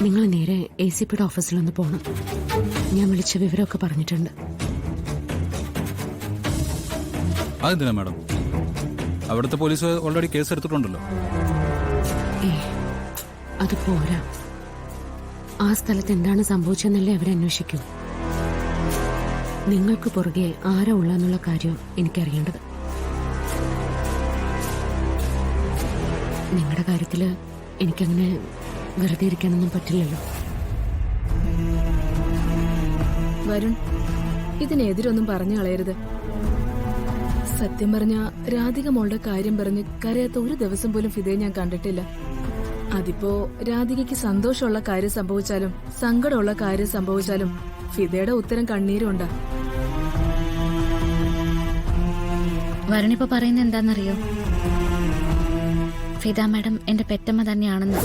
നിങ്ങൾ നേരെ ACPയുടെ ഓഫീസിലൊന്ന് പോകണം. ഞാൻ വിളിച്ച വിവരമൊക്കെ പറഞ്ഞിട്ടുണ്ട്. അതെന്തിനാ മാഡം? അവിടുത്തെ പോലീസ് ഓൾറെഡി കേസ് എടുത്തിട്ടുണ്ടല്ലോ. അത് പോരാ. ആ സ്ഥലത്ത് എന്താണ് സംഭവിച്ചെന്നല്ലേ അവരന്വേഷിക്കൂ. നിങ്ങൾക്ക് പുറകെ ആരാ ഉള്ളെന്നുള്ള കാര്യം എനിക്കറിയേണ്ടത്. നിങ്ങളുടെ കാര്യത്തില് എനിക്കങ്ങനെ വെറുതെ ഇരിക്കാനൊന്നും പറ്റില്ലല്ലോ. വരുൺ, ഇതിനെതിരൊന്നും പറഞ്ഞു കളയരുത്. സത്യം പറഞ്ഞ രാധിക മോളുടെ കാര്യം പറഞ്ഞ് കരയാത്ത ഒരു ദിവസം പോലും ഫിദയെ ഞാൻ കണ്ടിട്ടില്ല. അതിപ്പോ രാധികയ്ക്ക് സന്തോഷമുള്ള കാര്യം സംഭവിച്ചാലും സങ്കടമുള്ള കാര്യം സംഭവിച്ചാലും ഫിദയുടെ ഉത്തരം കണ്ണീരുണ്ടാ. വരുണിപ്പോ പറയുന്നത് എന്താണെന്നറിയോ? ഫിദ മാഡം എന്റെ പെറ്റമ്മ തന്നെയാണെന്ന്.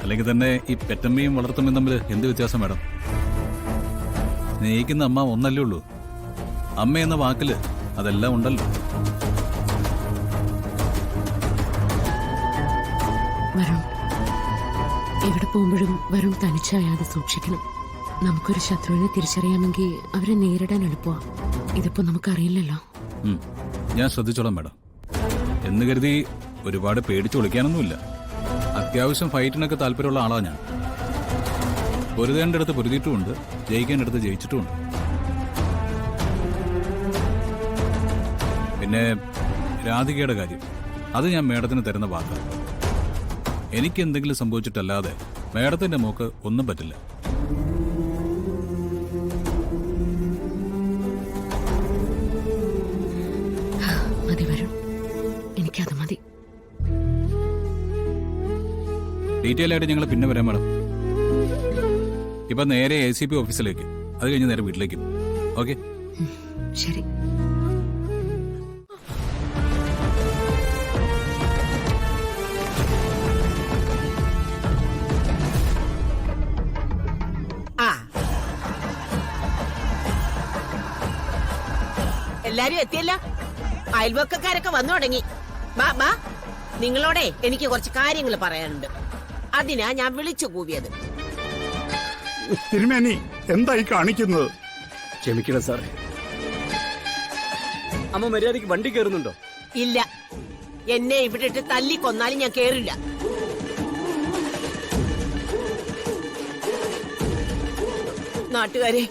അല്ലെങ്കിൽ തന്നെ ഈ പെറ്റമ്മയും വളർത്തമ്മയും തമ്മിൽ എന്ത് വ്യത്യാസം മാഡം? സ്നേഹിക്കുന്ന അമ്മ ഒന്നല്ലേ ഉള്ളൂ. അമ്മ എന്ന വാക്കില് അതെല്ലാം ഉണ്ടല്ലോ. വരുൺ, എവിടെ പോകുമ്പോഴും വരുൺ തനിച്ചായാതെ സൂക്ഷിക്കണം. നമുക്കൊരു ശത്രുവിനെ തിരിച്ചറിയാമെങ്കിൽ അവരെ നേരിടാൻ എളുപ്പമാണ്. ഇതിപ്പോ നമുക്കറിയില്ലല്ലോ. ഞാൻ ശ്രദ്ധിച്ചോളാം മാഡം. എന്ന് കരുതി ഒരുപാട് പേടിച്ച് ഒളിക്കാനൊന്നുമില്ല. അത്യാവശ്യം ഫൈറ്റിനൊക്കെ താല്പര്യമുള്ള ആളാണ് ഞാൻ. പൊരുതേണ്ടടുത്ത് പൊരുതിയിട്ടുമുണ്ട്, ജയിക്കേണ്ടടുത്ത് ജയിച്ചിട്ടുമുണ്ട്. പിന്നെ രാധികയുടെ കാര്യം, അത് ഞാൻ മേഡത്തിന് തരുന്ന വാക്കാണ്. എനിക്ക് എന്തെങ്കിലും സംഭവിച്ചിട്ടല്ലാതെ മേഡത്തിന്റെ മോക്ക് ഒന്നും പറ്റില്ല. മതി വരും, എനിക്കത് മതി. ഡീറ്റെയിൽ ആയിട്ട് ഞങ്ങൾ പിന്നെ വരാം മാഡം. ഇപ്പൊ നേരെ ACP ഓഫീസിലേക്ക്, അത് കഴിഞ്ഞ് നേരെ വീട്ടിലേക്ക്. ഓക്കെ, ശരി. എല്ലാരും എത്തിയല്ല. അയൽവക്കക്കാരൊക്കെ വന്നു തുടങ്ങി. ബാ, നിങ്ങളോടെ എനിക്ക് കുറച്ച് കാര്യങ്ങൾ പറയാനുണ്ട്. അതിനാ ഞാൻ വിളിച്ചു കൂവിയത്. തിരുമേനി എന്തായി കാണിക്കുന്നത്? ക്ഷമിക്കണം സാറേ. അമ്മ മര്യാദയ്ക്ക് വണ്ടി കയറുന്നുണ്ടോ? ഇല്ല, എന്നെ ഇവിടെ ഇട്ട് തല്ലി കൊന്നാലും ഞാൻ കേറില്ല. നാട്ടുകാരെ,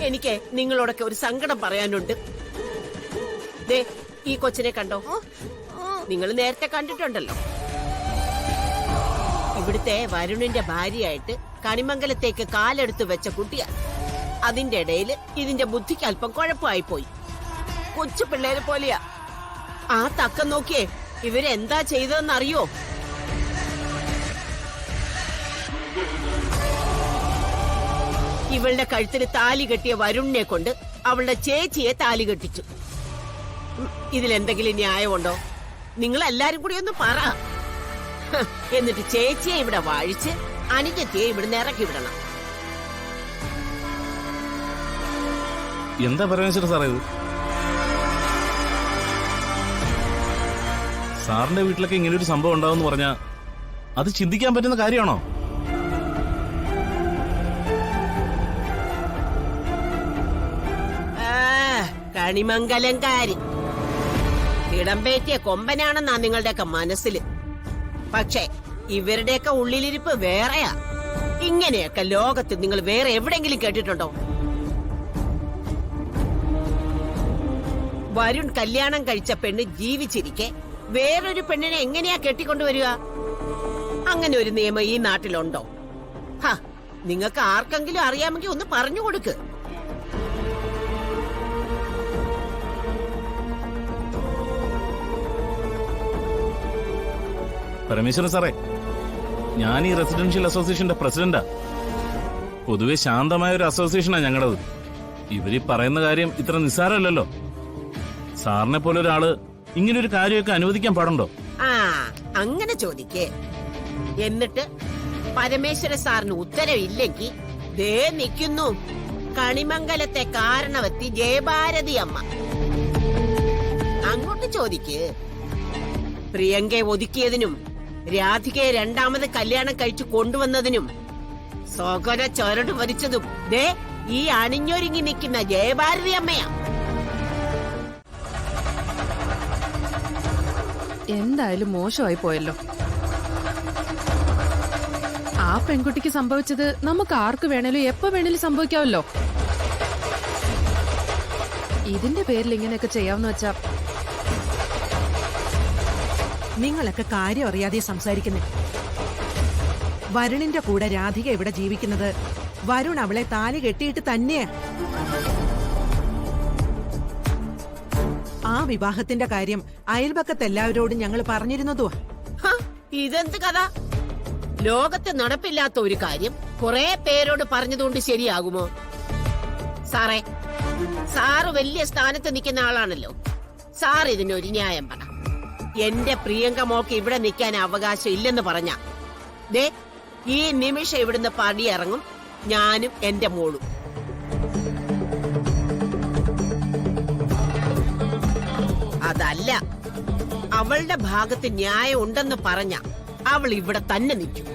എനിക്ക് നിങ്ങളോടൊക്കെ ഒരു സങ്കടം പറയാനുണ്ട്. ദേ, ഈ കൊച്ചിനെ കണ്ടോ? നിങ്ങൾ നേരത്തെ കണ്ടിട്ടുണ്ടല്ലോ. ഇവിടുത്തെ വരുണിന്റെ ഭാര്യയായിട്ട് കണിമംഗലത്തേക്ക് കാലെടുത്ത് വെച്ച കുട്ടിയാ. അതിന്റെ ഇടയിൽ ഇതിന്റെ ബുദ്ധിക്ക് അല്പം കുഴപ്പമായി പോയി. കൊച്ചു പിള്ളേരെ പോലെയാ. ആ തക്കം നോക്കിയേ ഇവരെന്താ ചെയ്തതെന്നറിയോ? ഇവളുടെ കഴുത്തിൽ താലി കെട്ടിയ വരുണിനെ കൊണ്ട് അവളുടെ ചേച്ചിയെ താലി കെട്ടിച്ചു. ഇതിലെന്തെങ്കിലും ന്യായമുണ്ടോ? നിങ്ങൾ എല്ലാരും കൂടി ഒന്ന് പറ. എന്നിട്ട് ചേച്ചിയെ ഇവിടെ വാഴിച്ച് അനുജത്തിയെ ഇവിടുന്ന് ഇറക്കി വിടണം. എന്താ പരമേശ്വര സാറേ ഇത്? സാറിന്റെ വീട്ടിലൊക്കെ ഇങ്ങനെ ഒരു സംഭവം ഉണ്ടാവും പറഞ്ഞാ അത് ചിന്തിക്കാൻ പറ്റുന്ന കാര്യമാണോ? കണിമംഗലംകാരി ഇടംപേറ്റിയ കൊമ്പനാണെന്നാ നിങ്ങളുടെയൊക്കെ മനസ്സില്. പക്ഷെ ഇവരുടെയൊക്കെ ഉള്ളിലിരിപ്പ് വേറെയാ. ഇങ്ങനെയൊക്കെ ലോകത്ത് നിങ്ങൾ വേറെ എവിടെങ്കിലും കേട്ടിട്ടുണ്ടോ? വരുൺ കല്യാണം കഴിച്ച പെണ്ണ് ജീവിച്ചിരിക്കെ വേറൊരു പെണ്ണിനെ എങ്ങനെയാ കെട്ടിക്കൊണ്ടുവരിക? അങ്ങനെ ഒരു നിയമം ഈ നാട്ടിലുണ്ടോ? നിങ്ങൾക്ക് ആർക്കെങ്കിലും അറിയാമെങ്കിൽ ഒന്ന് പറഞ്ഞു കൊടുക്ക്. പരമേശ്വരൻ സാറേ, ഞാൻ ഈ റെസിഡൻഷ്യൽ അസോസിയേഷന്റെ പ്രസിഡന്റാ. പൊതുവെ ശാന്തമായ ഒരു അസോസിയേഷനാ ഞങ്ങളത്. ഇവര് പറയുന്ന കാര്യം ഇത്ര നിസ്സാരമല്ലല്ലോ. സാറിനെ പോലെ ഒരാള് ഇങ്ങനൊരു കാര്യമൊക്കെ അനുവദിക്കാൻ പാടുണ്ടോ? അങ്ങനെ ചോദിക്കേ. എന്നിട്ട് പരമേശ്വര സാറിന് ഉത്തരവില്ലെങ്കിൽ ദേ നിൽക്കുന്നു കണിമംഗലത്തെ കാരണവത്തി ജയഭാരതി അമ്മ. അങ്ങോട്ട് ചോദിക്ക്. പ്രിയങ്കയെ ഒതുക്കിയതിനും രാധികയെ രണ്ടാമത് കല്യാണം കഴിച്ചു കൊണ്ടുവന്നതിനും സ്വകര ചൊരട് വരിച്ചതും ദേ ഈ അണിഞ്ഞൊരുങ്ങി നിൽക്കുന്ന ജയഭാരതി അമ്മയാ. എന്തായാലും മോശമായി പോയല്ലോ. ആ പെൺകുട്ടിക്ക് സംഭവിച്ചത് നമുക്ക് ആർക്ക് വേണേലും എപ്പോ വേണേലും സംഭവിക്കാമല്ലോ. ഇതിന്റെ പേരിൽ ഇങ്ങനെയൊക്കെ ചെയ്യാമെന്ന് വെച്ചാ നിങ്ങളൊക്കെ കാര്യം അറിയാതെ സംസാരിക്കുന്നേ. വരുണിന്റെ കൂടെ രാധിക ഇവിടെ ജീവിക്കുന്നത് വരുൺ അവളെ താലി കെട്ടിയിട്ട് തന്നെയാ. ആ വിവാഹത്തിന്റെ കാര്യം അയൽപക്കത്തെല്ലാവരോടും ഞങ്ങൾ പറഞ്ഞിരുന്നതുവാ. ഹ, ഇതെന്ത് കഥ? ലോകത്ത് നടപ്പില്ലാത്ത ഒരു കാര്യം കുറെ പേരോട് പറഞ്ഞതുകൊണ്ട് ശരിയാകുമോ? സാറേ, സാറ് വലിയ സ്ഥാനത്ത് നിൽക്കുന്ന ആളാണല്ലോ. സാർ ഇതിനൊരു ന്യായം പറ. എന്റെ പ്രിയങ്ക മോക്ക് ഇവിടെ നിൽക്കാൻ അവകാശം ഇല്ലെന്ന് പറഞ്ഞ ദേ ഈ നിമിഷം ഇവിടുന്ന് പടിയിറങ്ങും ഞാനും എന്റെ മോളും. അതല്ല, അവളുടെ ഭാഗത്ത് ന്യായം ഉണ്ടെന്ന് പറഞ്ഞ അവൾ ഇവിടെ തന്നെ നിൽക്കും.